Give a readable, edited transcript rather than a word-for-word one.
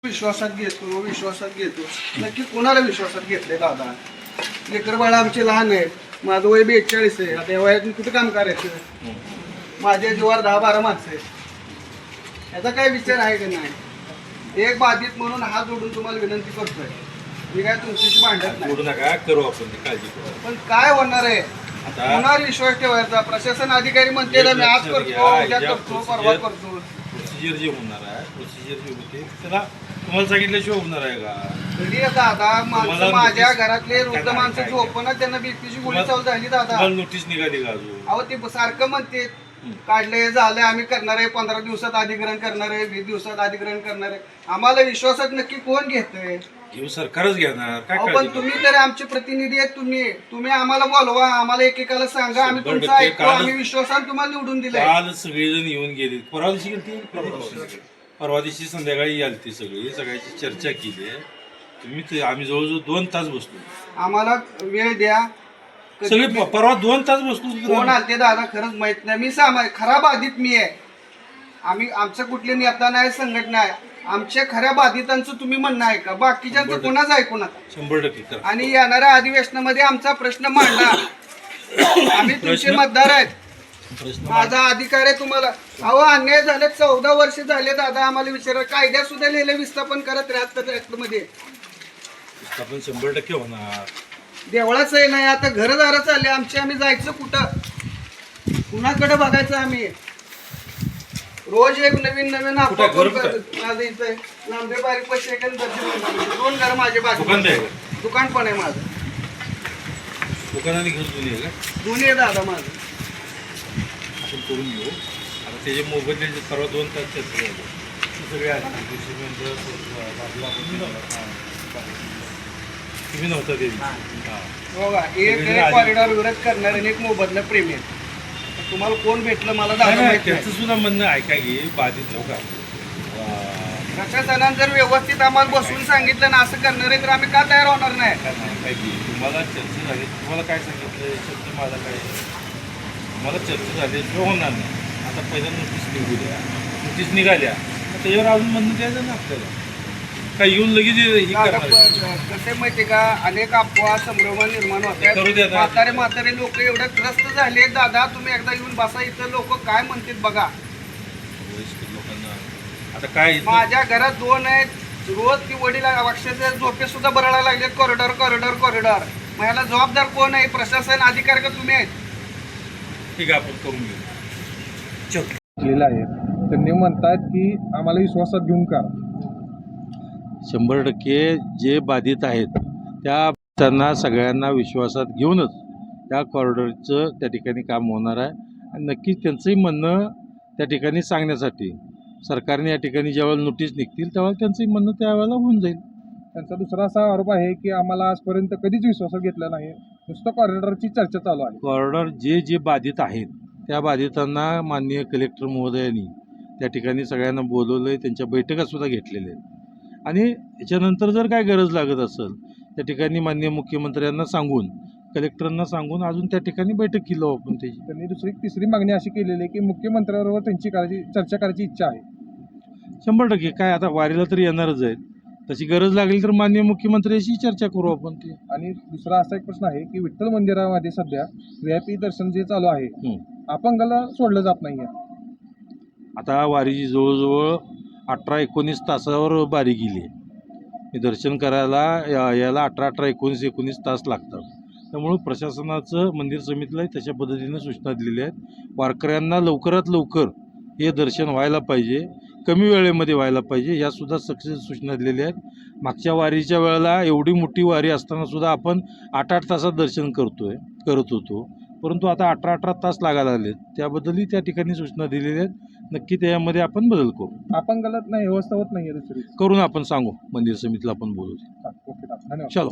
विश्वासात घेतो नक्की कोणाला विश्वासात घेतले दादा? लेकर बाळा आमचे लहान आहेत, माझं वय 42 आहे. आता या वयातून कुठं काम करायचं? माझ्या जीवावर 10-12 माणसं आहेत. याचा काय विचार आहे का नाही? एक बाधित म्हणून हात जोडून तुम्हाला विनंती करतोय, मी काय तुमच्याशी भांडत नाही. नका करू आपण काळजी करू. पण काय होणार आहे? कोणावर विश्वास ठेवायचा? प्रशासन अधिकारी म्हणते मी आज करतो, उद्या करतो, परवा करतो. प्रोसिजर जे होणार आहे, प्रोसिजर जे होते त्याला तुम्हाला सांगितल्याशिवाय होणार आहे का? तरी दादा माणसं माझ्या घरातले वृद्ध माणसं झोपणार, त्यांना बीपीची गोळी चालू झाली दादा. नोटीस निघाली का अजून? अहो ते सारखं म्हणते काढले झालंय, आम्ही करणार आहे, 15 दिवसात अधिग्रहण करणार आहे, 20 दिवसात अधिग्रहण करणार आहे. आम्हाला विश्वासात नक्की कोण घेतंय? घेऊ सरकारच घेणार काय? पण तुम्ही तर आमचे प्रतिनिधी आहेत. तुम्ही आम्हाला बोलवा, आम्हाला एकेकाला सांगा, आम्ही तुमचं ऐकतो. आम्ही विश्वासाने तुम्हाला निवडून दिलंय. काल सगळेजण येऊन गेले. परवा दिवशी गेली, परवा दिवशी संध्याकाळी आलती सगळी, सगळ्याची चर्चा केली. तुम्ही आम्ही जवळजवळ 2 तास बसलो. आम्हाला वेळ द्या. सगळे परवा 2 तास बसलो. कोण आलते दादा खरंच माहित नाही. मी खरा बाधित मी आहे. आमचं कुठले नेता नाही, संघटना आहे. आमच्या खऱ्या बाधितांचं तुम्ही म्हणणं आहे का? बाकीच्यांचं कोणाच ऐकू नका. 100% आणि येणाऱ्या अधिवेशनामध्ये आमचा प्रश्न मांडा. आम्ही तुमचे मतदार आहेत. माझा अधिकार आहे तुम्हाला. अहो अन्याय झाले, 14 वर्ष झाले दादा. आम्हाला विचारा, कायद्या सुद्धा लिहिले विस्थापन करा 73 ऍक्ट मध्ये. विस्थापन 100% होणार. देवळाच आहे नाही, आता घरदार चालले आमचे. आम्ही जायचं कुठं? कुणाकडे बघायचं आम्ही? रोज एक नवीन लांबे बारीक पैसे 2 घर माझे बाजू. दुकान पण आहे माझं. दुकानाने घर दोन्ही आहे का? दोन्ही आहे दादा माझं. आपण करून घेऊ. आता त्याचे मोबाईल परवा 2 तास चर्चा झाली. सगळे आले. तुम्ही नव्हता ते. बघा, एक कॉरिडॉर विरोध करणार आणि एक मोबदला प्रेमी आहे. तुम्हाला कोण भेटलं मला दादा माहित त्याचं नाही. सुद्धा म्हणणं ऐका की बाधित लोक प्रशासनानं जर व्यवस्थित आम्हाला बसवून सांगितलं ना असं करणार आहे तर आम्ही का तयार होणार नाही? तुम्हाला चर्चा झाली, तुम्हाला काय सांगितलं शब्द माझा काय? तुम्हाला चर्चा झाली होणार नाही. आता पहिल्या नोटीस निघू द्या. नोटीस निघाल्या त्याच्यावर अजून म्हणणं द्यायचं ना आपल्याला. काय येऊन लगेच कसे माहिती का, अनेक अफवा संभ्रम निर्माण होतात. म्हातारे लोक एवढे त्रस्त झाले दादा. तुम्ही एकदा येऊन बसा, इथं लोक काय म्हणतात बघा. लोकांना आता काय, माझ्या घरात 2 आहेत. रोज ती वडील अक्षरशः झोपे सुद्धा बरडायला लागले. Corridor corridor corridor. मग याला जबाबदार कोण आहे? प्रशासन अधिकारी का तुम्ही आहेत? ठीक आहे, आपण करून घेऊ. आहे. त्यांनी म्हणतात की आम्हाला विश्वासात घेऊन करा. 100% जे बाधित आहेत त्या त्यांना सगळ्यांना विश्वासात घेऊनच त्या कॉरिडॉरचं त्या ठिकाणी काम होणार आहे. आणि नक्कीच त्यांचंही म्हणणं त्या ठिकाणी सांगण्यासाठी सरकारने या ठिकाणी ज्यावेळेला नोटीस निघतील त्यावेळेला त्यांचंही म्हणणं त्यावेळेला होऊन जाईल. त्यांचा दुसरा असा आरोप आहे की आम्हाला आजपर्यंत कधीच विश्वासात घेतला नाही, नुसतं कॉरिडॉरची चर्चा चालू आहे. कॉरिडॉर जे बाधित आहेत त्या बाधितांना माननीय कलेक्टर महोदयांनी त्या ठिकाणी सगळ्यांना बोलवलं आहे. त्यांच्या बैठकासुद्धा घेतलेल्या आहेत. आणि याच्यानंतर जर काय गरज लागत असेल त्या ठिकाणी माननीय मुख्यमंत्र्यांना सांगून, कलेक्टरांना सांगून अजून त्या ठिकाणी बैठक केली आपण त्याची. त्यांनी तिसरी मागणी अशी केलेली आहे की मुख्यमंत्र्यांबरोबर त्यांची चर्चा करायची इच्छा आहे. 100% काय आता वारीला तर येणारच आहेत. तशी गरज लागली तर माननीय मुख्यमंत्र्यांशी चर्चा करू आपण ती. आणि दुसरा असा एक प्रश्न आहे की विठ्ठल मंदिरामध्ये सध्या VIP दर्शन जे चालू आहे, अपंगाला सोडलं जात नाही आहे. आता वारीची जवळजवळ 18-19 तासावर बारी गेली आहे. दर्शन करायला याला 18-19 तास लागतात. त्यामुळं प्रशासनाचं मंदिर समितीलाही तशा पद्धतीने सूचना दिलेल्या आहेत. वारकऱ्यांना लवकरात लवकर हे दर्शन व्हायला पाहिजे, कमी वेळेमध्ये व्हायला पाहिजे, यासुद्धा सक्सेस सूचना दिलेल्या आहेत. मागच्या वारीच्या वेळेला एवढी मोठी वारी असतानासुद्धा आपण 8-8 तासात दर्शन करत होतो. परंतु आता 18-18 तास लागायला लागलेत. त्याबद्दलही त्या ठिकाणी सूचना दिलेल्या आहेत. नक्की त्यामध्ये आपण बदल करू. अपंगाला नाही व्यवस्था होत नाही दुसरी करून आपण सांगू, मंदिर समितीला आपण बोलू. ओके, धन्यवाद. चलो.